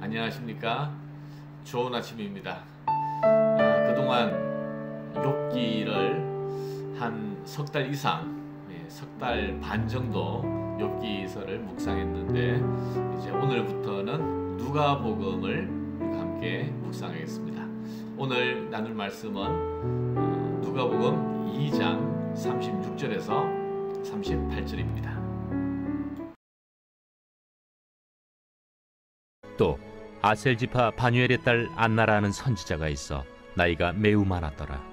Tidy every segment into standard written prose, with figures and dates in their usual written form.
안녕하십니까? 좋은 아침입니다. 그동안 욥기를 한 석 달 이상, 석 달 반 정도 욥기서를 묵상했는데 이제 오늘부터는 누가복음을 함께 묵상하겠습니다. 오늘 나눌 말씀은 누가복음 2장 36절에서 38절입니다. 또 아셀 지파 바누엘의 딸 안나라는 선지자가 있어 나이가 매우 많았더라.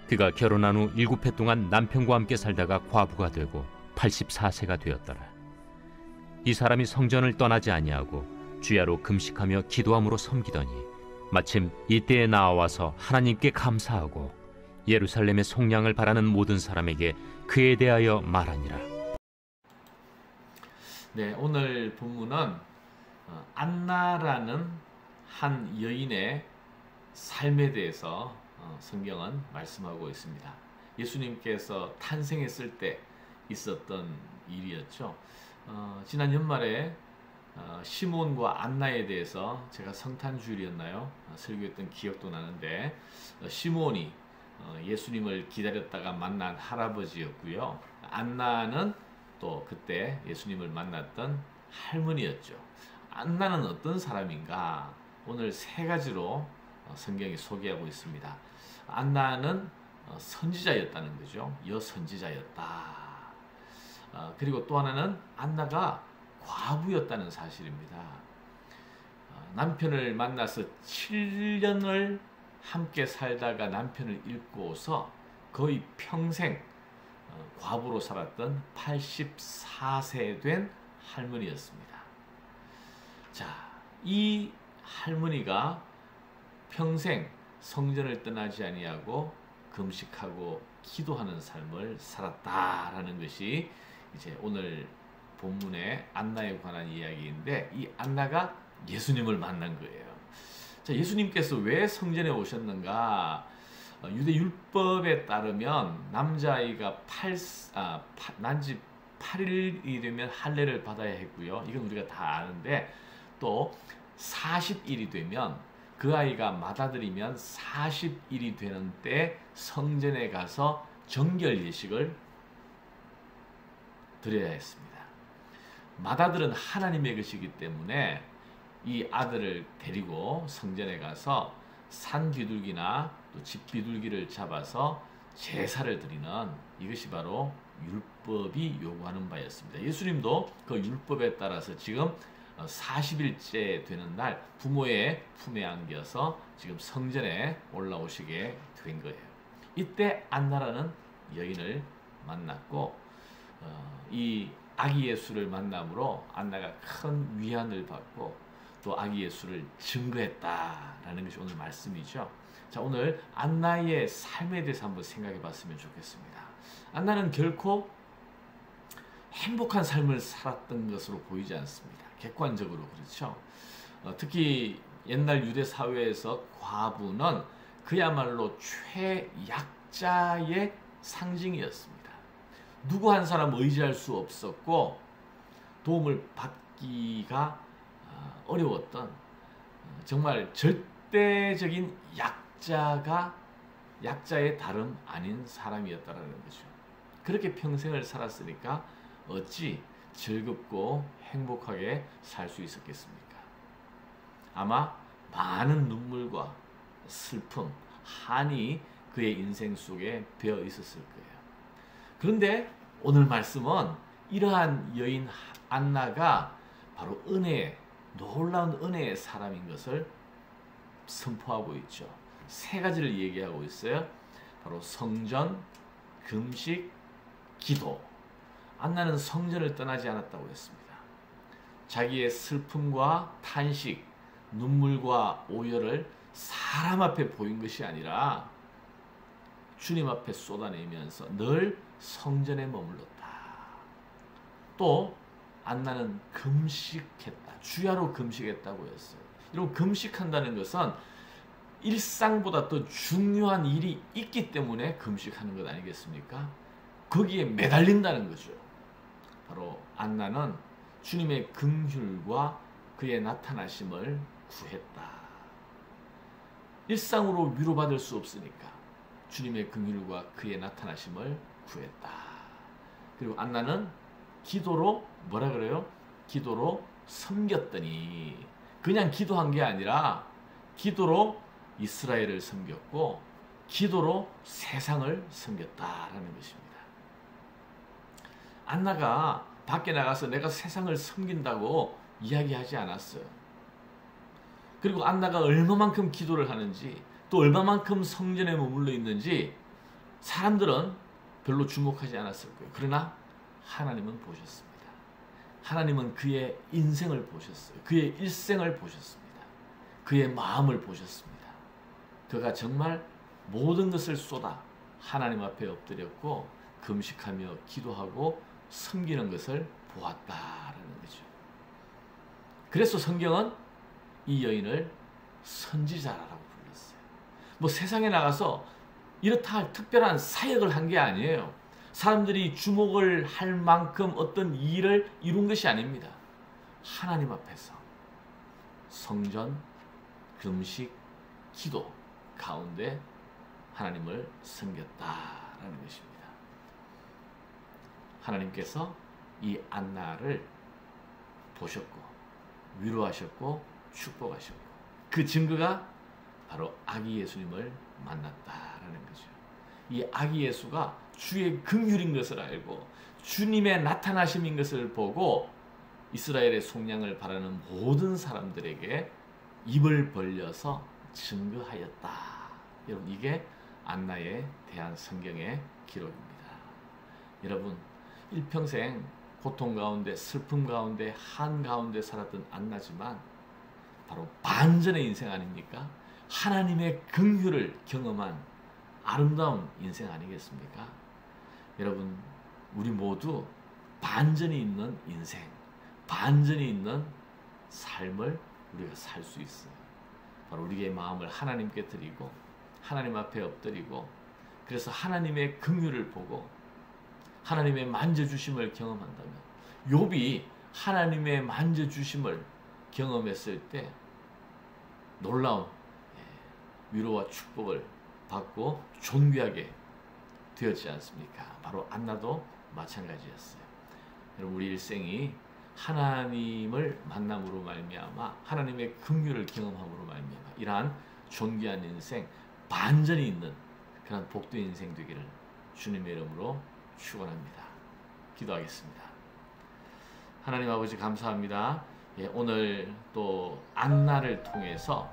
그가 결혼한 후 7해 동안 남편과 함께 살다가 과부가 되고 84세가 되었더라. 이 사람이 성전을 떠나지 아니하고 주야로 금식하며 기도함으로 섬기더니 마침 이때에 나와서 하나님께 감사하고 예루살렘의 속량을 바라는 모든 사람에게 그에 대하여 말하니라. 네, 오늘 본문은 안나라는 한 여인의 삶에 대해서 성경은 말씀하고 있습니다. 예수님께서 탄생했을 때 있었던 일이었죠. 지난 연말에 시몬과 안나에 대해서 제가 성탄주일이었나요? 설교했던 기억도 나는데 시몬이 예수님을 기다렸다가 만난 할아버지였고요. 안나는 또 그때 예수님을 만났던 할머니였죠. 안나는 어떤 사람인가? 오늘 세 가지로 성경이 소개하고 있습니다. 안나는 선지자였다는 거죠. 여선지자였다. 그리고 또 하나는 안나가 과부였다는 사실입니다. 남편을 만나서 7년을 함께 살다가 남편을 잃고서 거의 평생 과부로 살았던 84세 된 할머니였습니다. 자, 이 할머니가 평생 성전을 떠나지 아니하고 금식하고 기도하는 삶을 살았다라는 것이 이제 오늘 본문의 안나에 관한 이야기인데, 이 안나가 예수님을 만난 거예요. 자, 예수님께서 왜 성전에 오셨는가? 유대 율법에 따르면 남자아이가 난지 8일이 되면 할례를 받아야 했고요. 이건 우리가 다 아는데, 또 40일이 되면 그 아이가 맏아들이면 40일이 되는 때 성전에 가서 정결 예식을 드려야 했습니다. 맏아들은 하나님의 것이기 때문에 이 아들을 데리고 성전에 가서 산 비둘기나 또 집 비둘기를 잡아서 제사를 드리는, 이것이 바로 율법이 요구하는 바였습니다. 예수님도 그 율법에 따라서 지금 40일째 되는 날 부모의 품에 안겨서 지금 성전에 올라오시게 된 거예요. 이때 안나라는 여인을 만났고 이 아기 예수를 만남으로 안나가 큰 위안을 받고 또 아기 예수를 증거했다라는 것이 오늘 말씀이죠. 자, 오늘 안나의 삶에 대해서 한번 생각해 봤으면 좋겠습니다. 안나는 결코 행복한 삶을 살았던 것으로 보이지 않습니다. 객관적으로 그렇죠. 특히 옛날 유대 사회에서 과부는 그야말로 최약자의 상징이었습니다. 누구 한 사람 의지할 수 없었고 도움을 받기가 어려웠던, 정말 절대적인 약자의 다름 아닌 사람이었다라는 거죠. 그렇게 평생을 살았으니까 어찌 즐겁고 행복하게 살 수 있었겠습니까? 아마 많은 눈물과 슬픔, 한이 그의 인생 속에 배어 있었을 거예요. 그런데 오늘 말씀은 이러한 여인 안나가 바로 놀라운 은혜의 사람인 것을 선포하고 있죠. 세 가지를 얘기하고 있어요. 바로 성전, 금식, 기도. 안나는 성전을 떠나지 않았다고 했습니다. 자기의 슬픔과 탄식, 눈물과 오열을 사람 앞에 보인 것이 아니라 주님 앞에 쏟아내면서 늘 성전에 머물렀다. 또 안나는 금식했다. 주야로 금식했다고 했어요. 여러분, 금식한다는 것은 일상보다 더 중요한 일이 있기 때문에 금식하는 것 아니겠습니까? 거기에 매달린다는 거죠. 바로 안나는 주님의 긍휼과 그의 나타나심을 구했다. 일상으로 위로받을 수 없으니까 주님의 긍휼과 그의 나타나심을 구했다. 그리고 안나는 기도로 뭐라 그래요? 기도로 섬겼더니, 그냥 기도한 게 아니라 기도로 이스라엘을 섬겼고 기도로 세상을 섬겼다라는 것입니다. 안나가 밖에 나가서 내가 세상을 섬긴다고 이야기하지 않았어요. 그리고 안나가 얼마만큼 기도를 하는지, 또 얼마만큼 성전에 머물러 있는지 사람들은 별로 주목하지 않았을 거예요. 그러나 하나님은 보셨습니다. 하나님은 그의 인생을 보셨어요. 그의 일생을 보셨습니다. 그의 마음을 보셨습니다. 그가 정말 모든 것을 쏟아 하나님 앞에 엎드렸고 금식하며 기도하고 섬기는 것을 보았다라는 거죠. 그래서 성경은 이 여인을 선지자라고 불렀어요. 뭐 세상에 나가서 이렇다 할 특별한 사역을 한 게 아니에요. 사람들이 주목을 할 만큼 어떤 일을 이룬 것이 아닙니다. 하나님 앞에서 성전, 금식, 기도 가운데 하나님을 섬겼다라는 것입니다. 하나님께서 이 안나를 보셨고 위로하셨고 축복하셨고, 그 증거가 바로 아기 예수님을 만났다라는 거죠. 이 아기 예수가 주의 긍휼인 것을 알고 주님의 나타나심인 것을 보고 이스라엘의 속량을 바라는 모든 사람들에게 입을 벌려서 증거하였다. 여러분, 이게 안나에 대한 성경의 기록입니다. 여러분, 일평생 고통 가운데, 슬픔 가운데, 한가운데 살았던 안나지만 바로 반전의 인생 아닙니까? 하나님의 긍휼을 경험한 아름다운 인생 아니겠습니까? 여러분, 우리 모두 반전이 있는 인생, 반전이 있는 삶을 우리가 살 수 있어요. 바로 우리의 마음을 하나님께 드리고 하나님 앞에 엎드리고, 그래서 하나님의 긍휼을 보고 하나님의 만져주심을 경험한다면, 욥이 하나님의 만져주심을 경험했을 때 놀라운 위로와 축복을 받고 존귀하게 되었지 않습니까? 바로 안나도 마찬가지였어요. 여러분, 우리 일생이 하나님을 만남으로 말미암아 하나님의 긍휼을 경험함으로 말미암아 이러한 존귀한 인생, 반전이 있는 그런 복된 인생 되기를 주님의 이름으로 축원합니다. 기도하겠습니다. 하나님 아버지, 감사합니다. 오늘 또 안나를 통해서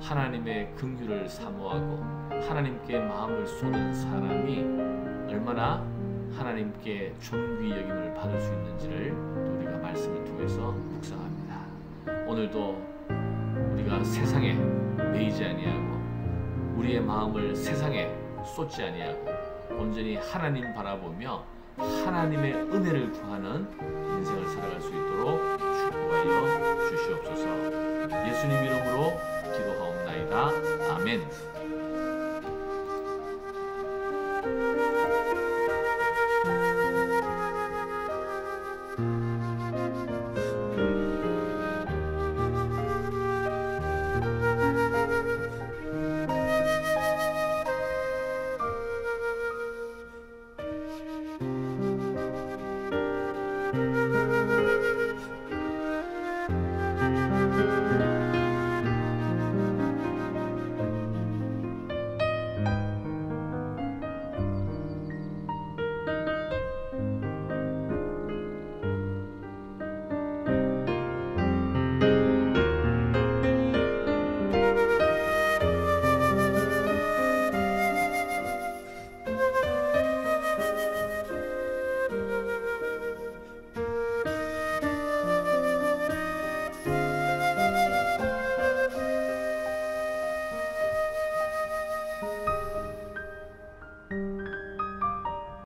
하나님의 긍휼을 사모하고 하나님께 마음을 쏟은 사람이 얼마나 하나님께 존귀 여김을 받을 수 있는지를 또 우리가 말씀을 통해서 묵상합니다. 오늘도 우리가 세상에 매이지 아니하고 우리의 마음을 세상에 쏟지 아니하고 온전히 하나님 바라보며 하나님의 은혜를 구하는 인생을 살아갈 수 있도록 축복하여 주시옵소서. 예수님 이름으로 기도하옵나이다. 아멘.